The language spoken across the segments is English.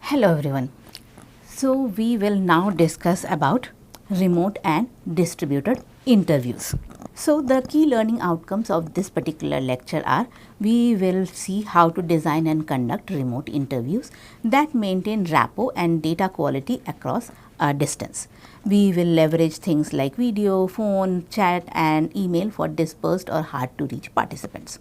Hello everyone. So we will now discuss about remote and distributed interviews. So the key learning outcomes of this particular lecture are: we will see how to design and conduct remote interviews that maintain rapport and data quality across a distance. We will leverage things like video, phone, chat and email for dispersed or hard to reach participants.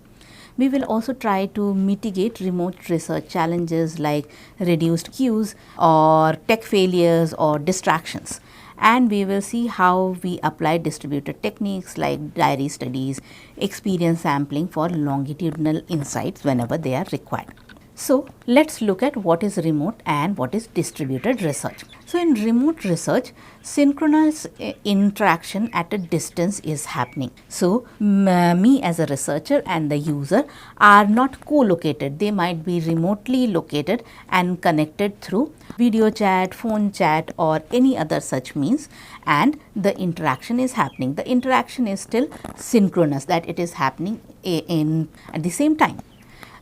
We will also try to mitigate remote research challenges like reduced queues or tech failures or distractions. And we will see how we apply distributed techniques like diary studies, experience sampling for longitudinal insights whenever they are required. So let's look at what is remote and what is distributed research. So in remote research, synchronous interaction at a distance is happening. So me as a researcher and the user are not co-located. They might be remotely located and connected through video chat, phone chat or any other such means, and the interaction is happening. The interaction is still synchronous, that it is happening at the same time.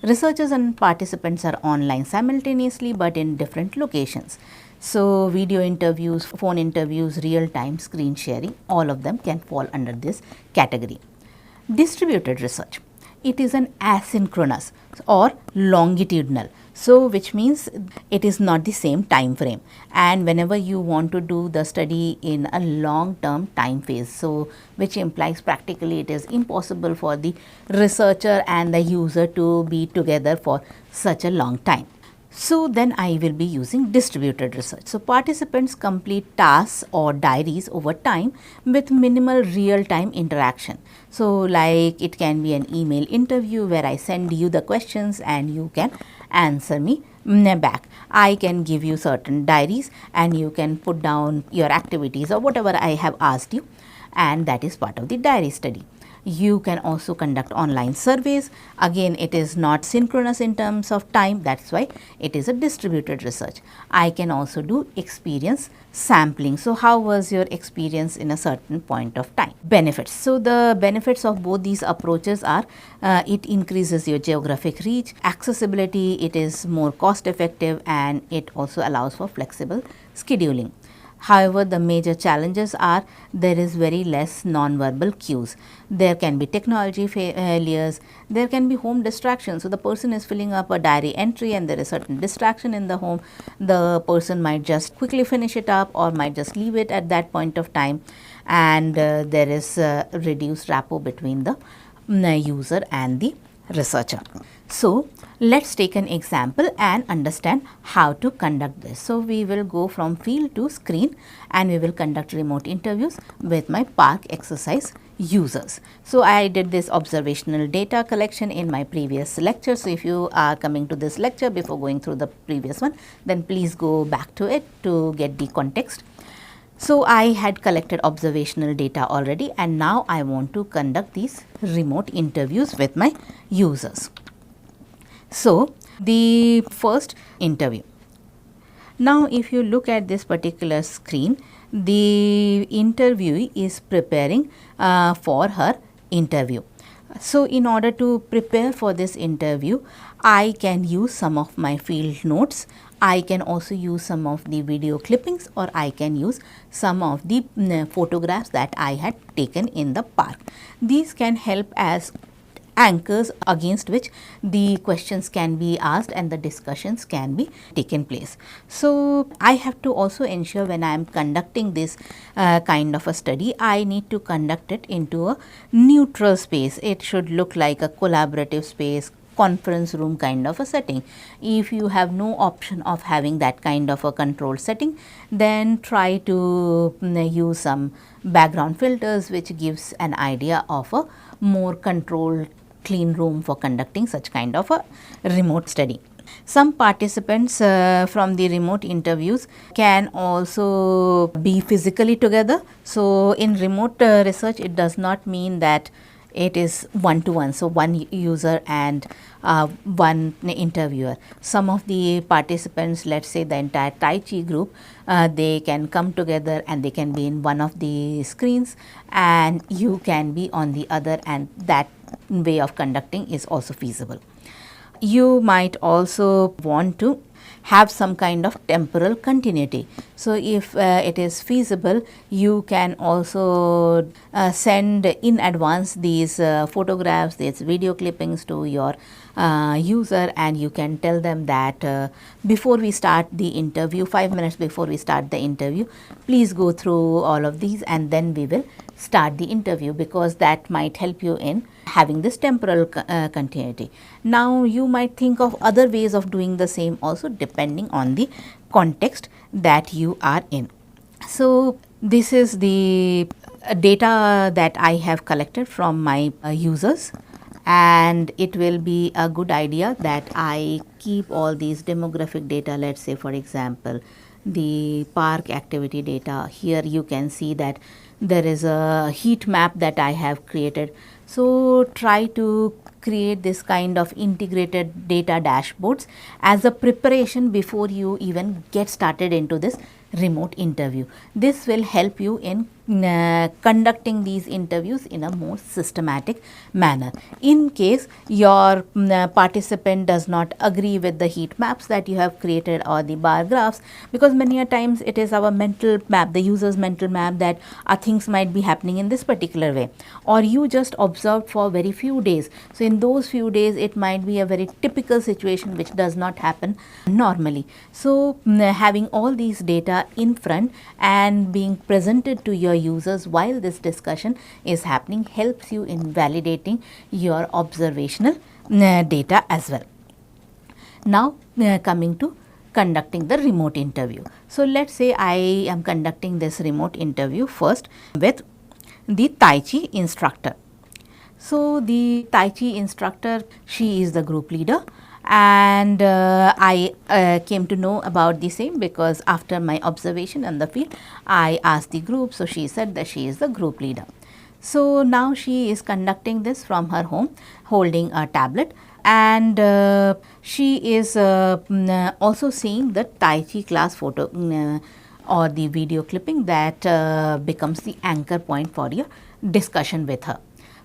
Researchers and participants are online simultaneously but in different locations. So video interviews, phone interviews, real-time screen sharing, all of them can fall under this category. Distributed research. It is an asynchronous or longitudinal. So which means it is not the same time frame, and whenever you want to do the study in a long term time phase, so which implies practically it is impossible for the researcher and the user to be together for such a long time. So then I will be using distributed research. So participants complete tasks or diaries over time with minimal real-time interaction. So like it can be an email interview where I send you the questions and you can answer me back. I can give you certain diaries and you can put down your activities or whatever I have asked you, and that is part of the diary study. You can also conduct online surveys. Again, it is not synchronous in terms of time, that's why it is a distributed research. I can also do experience sampling. So how was your experience in a certain point of time? Benefits. So the benefits of both these approaches are it increases your geographic reach, accessibility, it is more cost effective, and it also allows for flexible scheduling. However, the major challenges are there is very less non-verbal cues. There can be technology failures, there can be home distractions. So the person is filling up a diary entry and there is certain distraction in the home. The person might just quickly finish it up or might just leave it at that point of time, and there is reduced rapport between the user and the researcher. So let's take an example and understand how to conduct this. So we will go from field to screen and we will conduct remote interviews with my park exercise users. So I did this observational data collection in my previous lecture. So if you are coming to this lecture before going through the previous one, then please go back to it to get the context. So I had collected observational data already, and now I want to conduct these remote interviews with my users. So the first interview. Now if you look at this particular screen, the interviewee is preparing for her interview. So in order to prepare for this interview, I can use some of my field notes. I can also use some of the video clippings, or I can use some of the photographs that I had taken in the park. These can help as anchors against which the questions can be asked and the discussions can be taken place. So I have to also ensure when I am conducting this kind of a study, I need to conduct it into a neutral space. It should look like a collaborative space, conference room kind of a setting. If you have no option of having that kind of a controlled setting, then try to use some background filters which gives an idea of a more controlled clean room for conducting such kind of a remote study. Some participants from the remote interviews can also be physically together. So in remote research, it does not mean that it is one-to-one, so one user and one interviewer. Some of the participants, let's say the entire Tai Chi group, they can come together and they can be in one of the screens and you can be on the other, and that way of conducting is also feasible. You might also want to have some kind of temporal continuity. So if it is feasible, you can also send in advance these photographs, these video clippings to your user, and you can tell them that before we start the interview, 5 minutes before we start the interview, please go through all of these and then we will start the interview, because that might help you in having this temporal continuity. Now you might think of other ways of doing the same also, depending on the context that you are in. So this is the data that I have collected from my users, and it will be a good idea that I keep all these demographic data. Let's say for example the park activity data. Here you can see that there is a heat map that I have created. So try to create this kind of integrated data dashboards as a preparation before you even get started into this remote interview. This will help you in conducting these interviews in a more systematic manner. In case your participant does not agree with the heat maps that you have created or the bar graphs, because many a times it is our mental map, the user's mental map, that things might be happening in this particular way, or you just observed for very few days. So in those few days it might be a very typical situation which does not happen normally. So having all these data in front and being presented to your users while this discussion is happening helps you in validating your observational data as well. Now coming to conducting the remote interview. So let's say I am conducting this remote interview first with the Tai Chi instructor. So the Tai Chi instructor, she is the group leader, and I came to know about the same because after my observation on the field, I asked the group. So she said that she is the group leader. So now she is conducting this from her home, holding a tablet, and she is also seeing the Tai Chi class photo or the video clipping that becomes the anchor point for your discussion with her.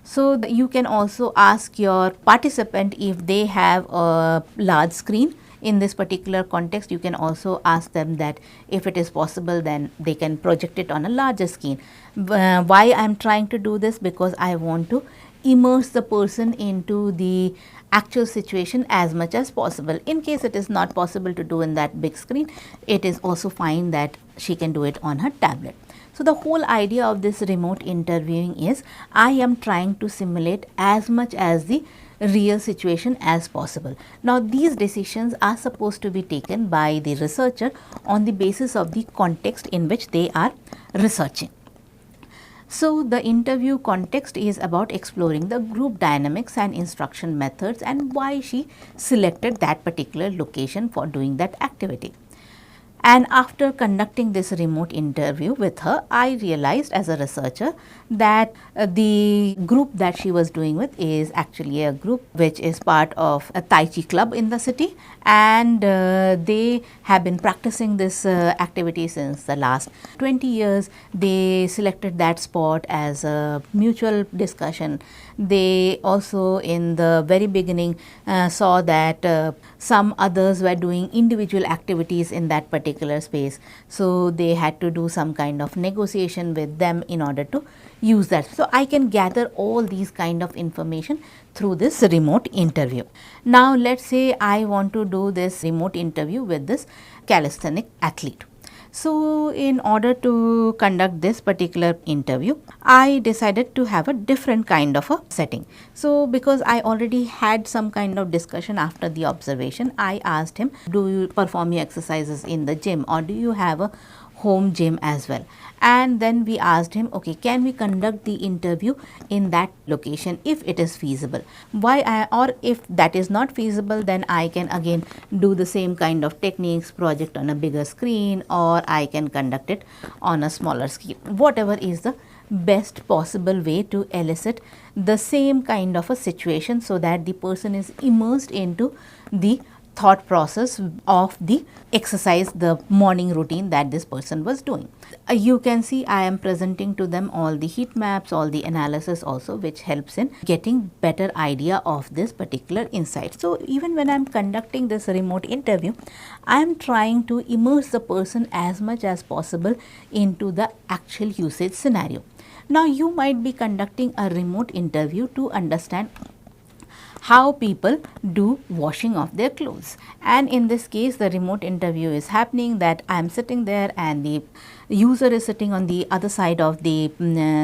So you can also ask your participant if they have a large screen. In this particular context, you can also ask them that if it is possible, then they can project it on a larger screen. Why I am trying to do this? Because I want to immerse the person into the actual situation as much as possible. In case it is not possible to do in that big screen, it is also fine that she can do it on her tablet. So the whole idea of this remote interviewing is I am trying to simulate as much as the real situation as possible. Now these decisions are supposed to be taken by the researcher on the basis of the context in which they are researching. So the interview context is about exploring the group dynamics and instruction methods and why she selected that particular location for doing that activity. And after conducting this remote interview with her, I realized as a researcher that the group that she was doing with is actually a group which is part of a Tai Chi club in the city, and they have been practicing this activity since the last 20 years. They selected that spot as a mutual discussion. They also in the very beginning saw that some others were doing individual activities in that particular space. So they had to do some kind of negotiation with them in order to use that. So I can gather all these kind of information through this remote interview. Now let's say I want to do this remote interview with this calisthenic athlete. So in order to conduct this particular interview, I decided to have a different kind of a setting. So because I already had some kind of discussion after the observation, I asked him, do you perform your exercises in the gym or do you have a home gym as well? And then we asked him, okay, can we conduct the interview in that location if it is feasible? Or if that is not feasible, then I can again do the same kind of techniques, project on a bigger screen, or I can conduct it on a smaller scale. Whatever is the best possible way to elicit the same kind of a situation so that the person is immersed into the thought process of the exercise, the morning routine that this person was doing. You can see I am presenting to them all the heat maps, all the analysis also, which helps in getting better idea of this particular insight. So even when I am conducting this remote interview, I am trying to immerse the person as much as possible into the actual usage scenario. Now you might be conducting a remote interview to understand how people do washing of their clothes, and in this case the remote interview is happening that I am sitting there and the user is sitting on the other side of the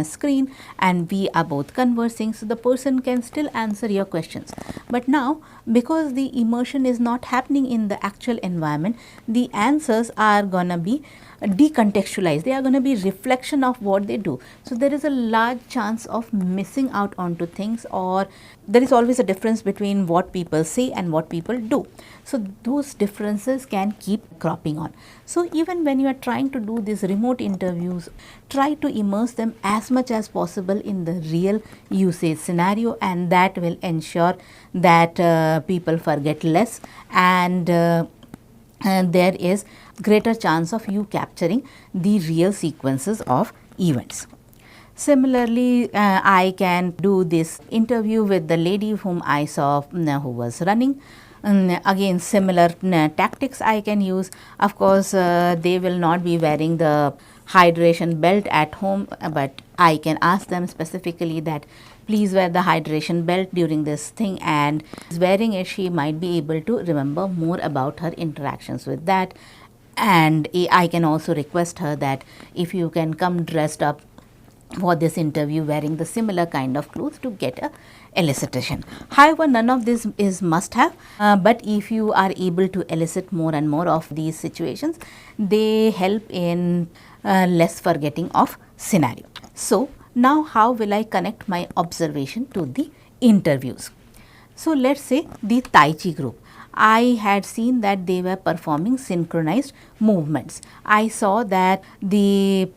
screen, and we are both conversing, so the person can still answer your questions. But now because the immersion is not happening in the actual environment, the answers are gonna be decontextualized, they are going to be reflection of what they do. So there is a large chance of missing out onto things, or there is always a difference between what people say and what people do. So those differences can keep cropping on. So even when you are trying to do these remote interviews, try to immerse them as much as possible in the real usage scenario, and that will ensure that people forget less, and there is greater chance of you capturing the real sequences of events. Similarly, I can do this interview with the lady whom I saw who was running. Again, similar tactics I can use. Of course, they will not be wearing the hydration belt at home, but I can ask them specifically that please wear the hydration belt during this thing, and wearing it she might be able to remember more about her interactions with that. And I can also request her that if you can come dressed up for this interview wearing the similar kind of clothes to get a elicitation. However, none of this is must have, but if you are able to elicit more and more of these situations, they help in less forgetting of scenario. So now how will I connect my observation to the interviews? So let's say the Tai Chi group. I had seen that they were performing synchronized movements. I saw that the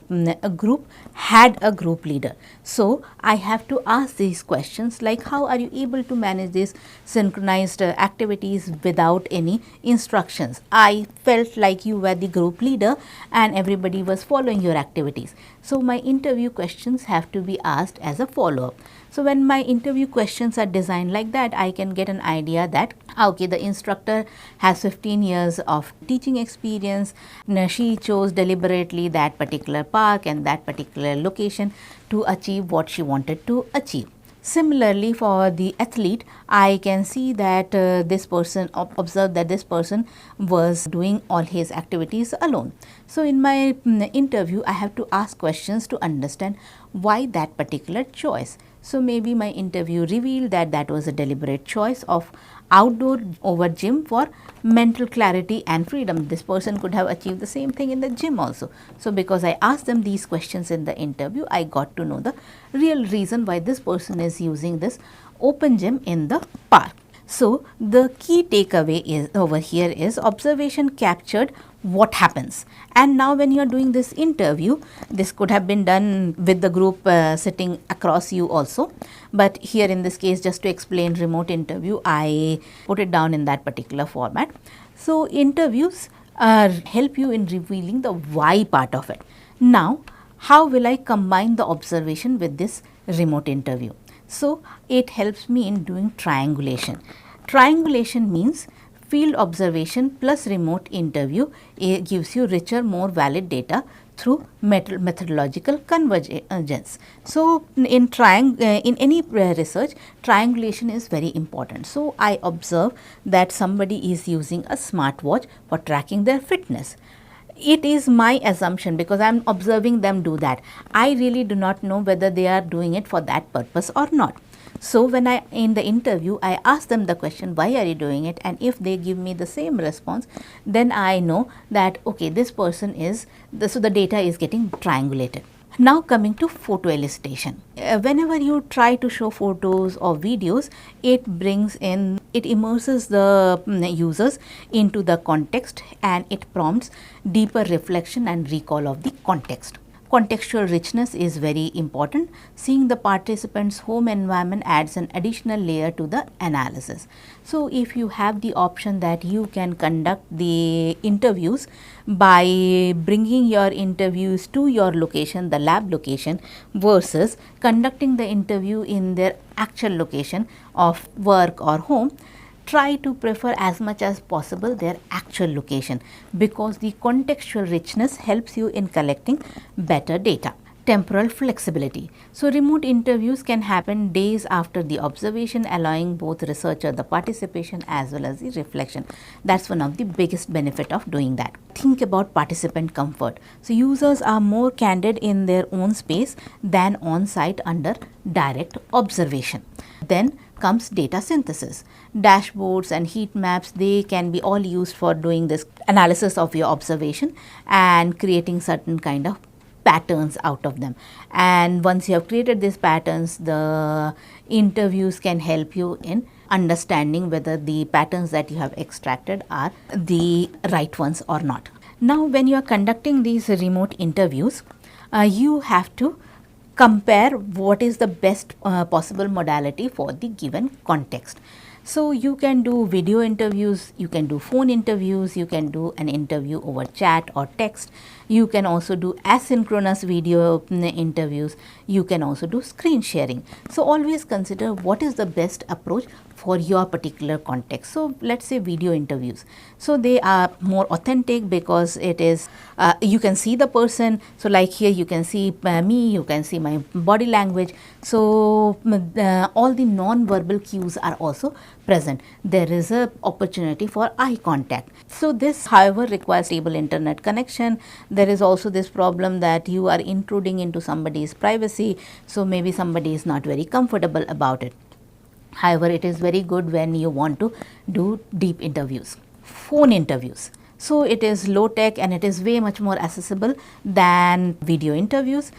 group had a group leader. So I have to ask these questions like, how are you able to manage these synchronized activities without any instructions? I felt like you were the group leader and everybody was following your activities. So my interview questions have to be asked as a follow-up. So when my interview questions are designed like that, I can get an idea that okay, the instructor has 15 years of teaching experience. Now, she chose deliberately that particular park and that particular location to achieve what she wanted to achieve. Similarly, for the athlete, I can see that this person observed that this person was doing all his activities alone. So in my interview, I have to ask questions to understand why that particular choice. So maybe my interview revealed that that was a deliberate choice of outdoor over gym for mental clarity and freedom. This person could have achieved the same thing in the gym also. So because I asked them these questions in the interview, I got to know the real reason why this person is using this open gym in the park. So the key takeaway is over here is observation captured what happens. And now when you are doing this interview, this could have been done with the group sitting across you also, but here in this case, just to explain remote interview, I put it down in that particular format. So interviews help you in revealing the why part of it. Now how will I combine the observation with this remote interview? So it helps me in doing triangulation. Triangulation means field observation plus remote interview. It gives you richer, more valid data through methodological convergence. So in any research, triangulation is very important. So I observe that somebody is using a smartwatch for tracking their fitness. It is my assumption because I am observing them do that. I really do not know whether they are doing it for that purpose or not. So when in the interview, I ask them the question, why are you doing it? And if they give me the same response, then I know that okay, this person is, so the data is getting triangulated. Now coming to photo elicitation. Whenever you try to show photos or videos, it immerses the users into the context and it prompts deeper reflection and recall of the context. Contextual richness is very important. Seeing the participants' home environment adds an additional layer to the analysis. So, if you have the option that you can conduct the interviews by bringing your interviews to your location, the lab location, versus conducting the interview in their actual location of work or home, try to prefer as much as possible their actual location, because the contextual richness helps you in collecting better data. Temporal flexibility. So, remote interviews can happen days after the observation, allowing both researcher the participation as well as the reflection. That's one of the biggest benefit of doing that. Think about participant comfort. So, users are more candid in their own space than on site under direct observation. Then comes data synthesis. Dashboards and heat maps, they can be all used for doing this analysis of your observation and creating certain kind of patterns out of them. And once you have created these patterns, the interviews can help you in understanding whether the patterns that you have extracted are the right ones or not. Now, when you are conducting these remote interviews, you have to compare what is the best possible modality for the given context. So, you can do video interviews, you can do phone interviews, you can do an interview over chat or text, you can also do asynchronous video interviews, you can also do screen sharing. So, always consider what is the best approach for your particular context. So, let us say video interviews. So, they are more authentic because it is you can see the person. So, like here you can see me, you can see my body language. So, all the non-verbal cues are also present. There is a opportunity for eye contact. So, this however requires stable internet connection. There is also this problem that you are intruding into somebody's privacy. So, maybe somebody is not very comfortable about it. However, it is very good when you want to do deep interviews. Phone interviews. So, it is low tech and it is way much more accessible than video interviews,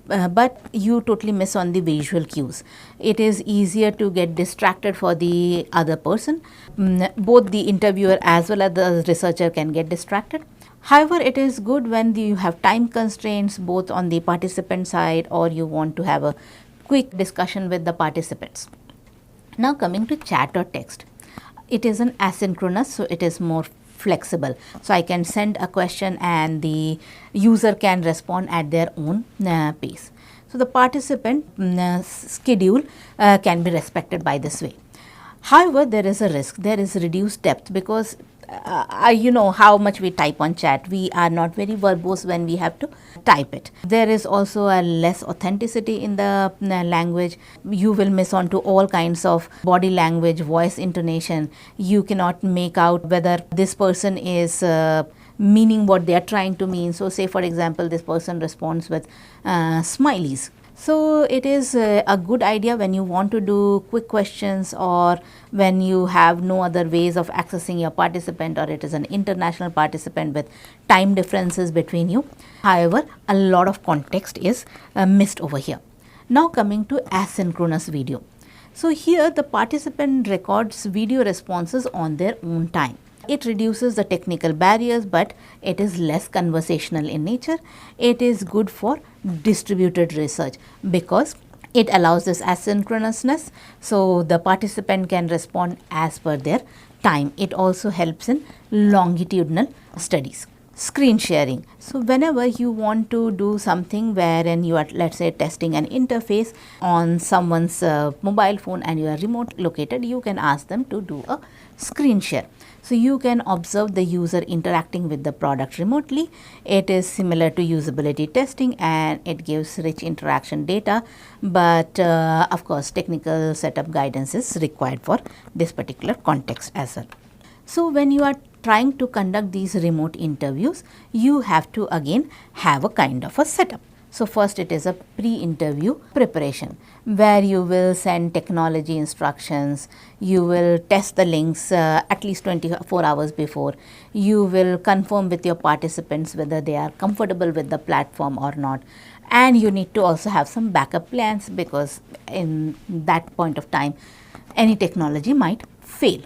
but you totally miss on the visual cues. It is easier to get distracted for the other person. Both the interviewer as well as the researcher can get distracted. However, it is good when you have time constraints both on the participant side or you want to have a quick discussion with the participants. Now, coming to chat or text, it is an asynchronous, so it is more flexible. So, I can send a question and the user can respond at their own pace. So, the participant schedule can be respected by this way. However, there is a risk, there is reduced depth because you know how much we type on chat, we are not very verbose when we have to type it. There is also a less authenticity in the language. You will miss on to all kinds of body language, voice intonation. You cannot make out whether this person is meaning what they are trying to mean. So, say for example, this person responds with smileys. So, it is a good idea when you want to do quick questions or when you have no other ways of accessing your participant or it is an international participant with time differences between you. However, a lot of context is missed over here. Now, coming to asynchronous video. So, here the participant records video responses on their own time. It reduces the technical barriers, but it is less conversational in nature. It is good for distributed research because it allows this asynchronousness. So, the participant can respond as per their time. It also helps in longitudinal studies. Screen sharing. So, whenever you want to do something wherein you are, let's say, testing an interface on someone's mobile phone and you are remote located, you can ask them to do a screen share. So, you can observe the user interacting with the product remotely. It is similar to usability testing and it gives rich interaction data, but of course, technical setup guidance is required for this particular context as well. So, when you are trying to conduct these remote interviews, you have to again have a kind of a setup. So, first it is a pre-interview preparation where you will send technology instructions, you will test the links at least 24 hours before, you will confirm with your participants whether they are comfortable with the platform or not, and you need to also have some backup plans because in that point of time any technology might fail.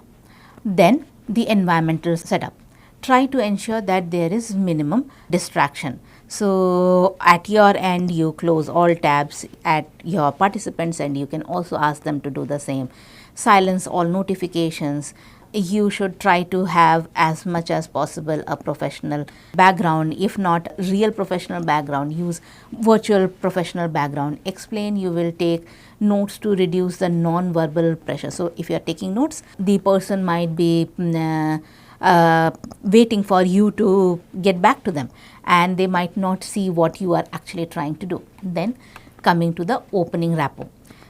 Then the environmental setup. Try to ensure that there is minimum distraction. So at your end, you close all tabs at your participants and you can also ask them to do the same. Silence all notifications. You should try to have as much as possible a professional background. If not real professional background, use virtual professional background. Explain, you will take notes to reduce the non-verbal pressure. So if you are taking notes, the person might be waiting for you to get back to them, and they might not see what you are actually trying to do. Then coming to the opening rapport.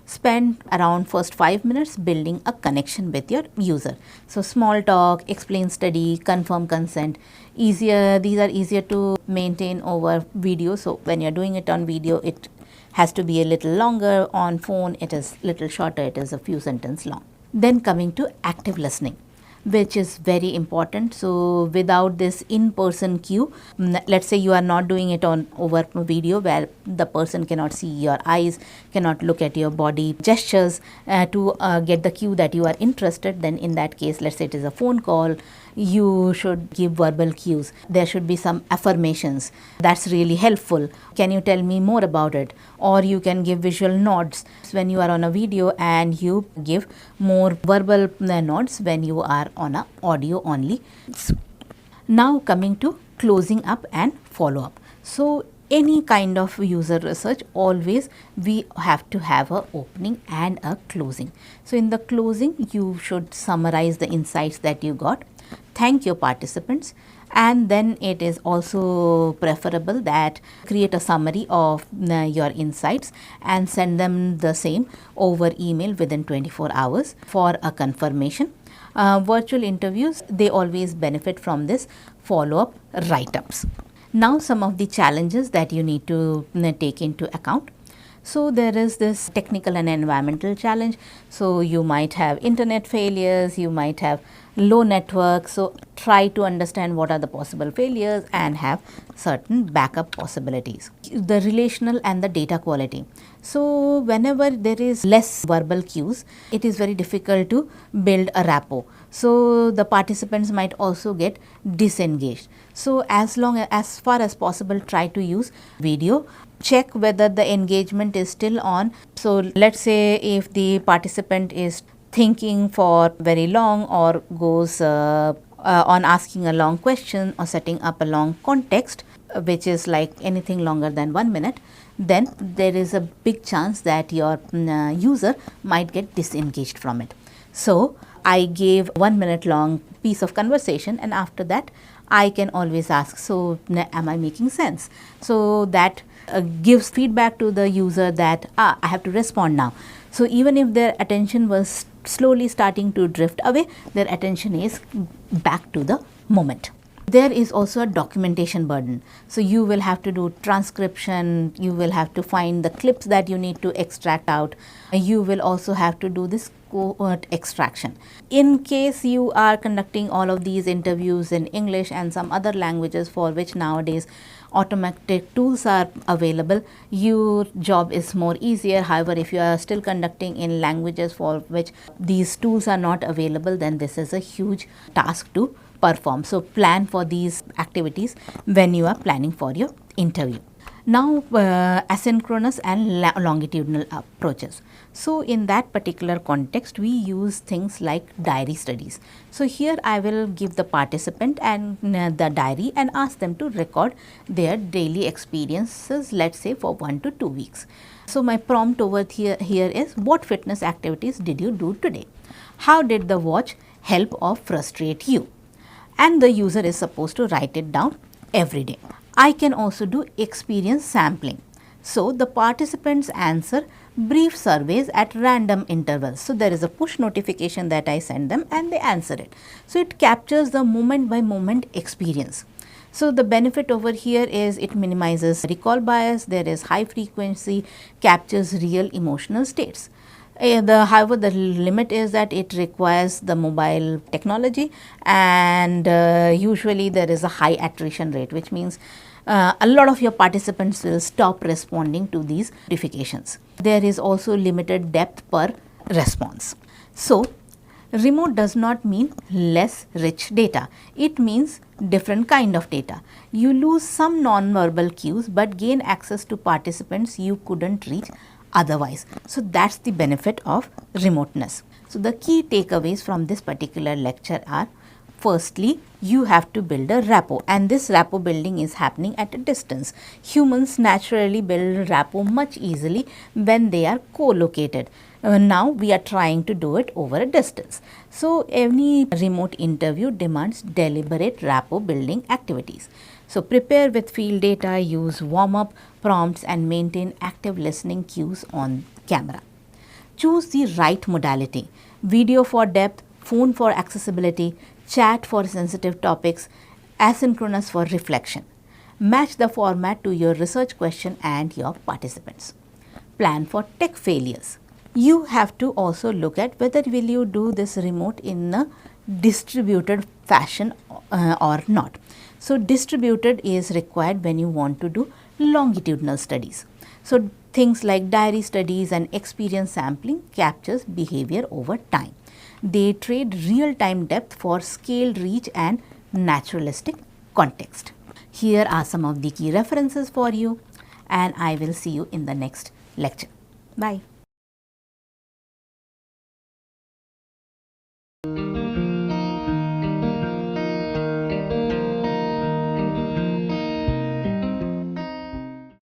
Spend around first 5 minutes building a connection with your user. So small talk, explain study, confirm consent. These are easier to maintain over video. So when you're doing it on video, it has to be a little longer. On phone, it is little shorter. It is a few sentences long. Then coming to active listening, which is very important. So without this in-person cue, let's say you are not doing it on over video where the person cannot see your eyes, cannot look at your body gestures to get the cue that you are interested, then in that case, let's say it is a phone call, you should give verbal cues. There should be some affirmations. That's really helpful. Can you tell me more about it? Or you can give visual nods when you are on a video, and you give more verbal nods when you are on a audio only. Now coming to closing up and follow up. So any kind of user research, always we have to have a opening and a closing. So in the closing, you should summarize the insights that you got, thank your participants, and then it is also preferable that create a summary of your insights and send them the same over email within 24 hours for a confirmation. Virtual interviews, they always benefit from this follow-up write-ups. Now some of the challenges that you need to take into account. So there is this technical and environmental challenge. So you might have internet failures, you might have low network. So try to understand what are the possible failures and have certain backup possibilities. The relational and the data quality. So whenever there is less verbal cues, it is very difficult to build a rapport. So the participants might also get disengaged. So as far as possible, try to use video. Check whether the engagement is still on. So let's say if the participant is thinking for very long or goes on asking a long question or setting up a long context, which is like anything longer than 1 minute, then there is a big chance that your user might get disengaged from it. So I gave 1 minute long piece of conversation, and after that I can always ask, so am I making sense? So that gives feedback to the user that I have to respond now. So even if their attention was slowly starting to drift away, their attention is back to the moment. There is also a documentation burden. So you will have to do transcription, you will have to find the clips that you need to extract out, you will also have to do this cohort extraction. In case you are conducting all of these interviews in English and some other languages for which nowadays automatic tools are available, your job is more easier. However, if you are still conducting in languages for which these tools are not available, then this is a huge task to perform. So plan for these activities when you are planning for your interview. Now asynchronous and longitudinal approaches. So in that particular context, we use things like diary studies. So here I will give the participant and the diary and ask them to record their daily experiences, let's say for 1 to 2 weeks. So my prompt over here is, what fitness activities did you do today? How did the watch help or frustrate you? And the user is supposed to write it down every day. I can also do experience sampling. So the participants answer brief surveys at random intervals. So there is a push notification that I send them and they answer it. So it captures the moment by moment experience. So the benefit over here is it minimizes recall bias, there is high frequency, captures real emotional states. However, the limit is that it requires the mobile technology, and usually there is a high attrition rate, which means a lot of your participants will stop responding to these notifications. There is also limited depth per response. So Remote does not mean less rich data. It means different kind of data. You lose some non-verbal cues but gain access to participants you couldn't reach otherwise. So that's the benefit of remoteness. So the key takeaways from this particular lecture are: firstly, you have to build a rapport, and this rapport building is happening at a distance. Humans naturally build rapport much easily when they are co-located. Now we are trying to do it over a distance. So any remote interview demands deliberate rapport building activities. So prepare with field data, use warm-up prompts and maintain active listening cues on camera. Choose the right modality: video for depth, phone for accessibility, chat for sensitive topics, asynchronous for reflection. Match the format to your research question and your participants. Plan for tech failures. You have to also look at whether will you do this remote in a distributed fashion or not. So distributed is required when you want to do longitudinal studies. So things like diary studies and experience sampling captures behavior over time. They trade real-time depth for scaled reach and naturalistic context. Here are some of the key references for you, and I will see you in the next lecture. Bye.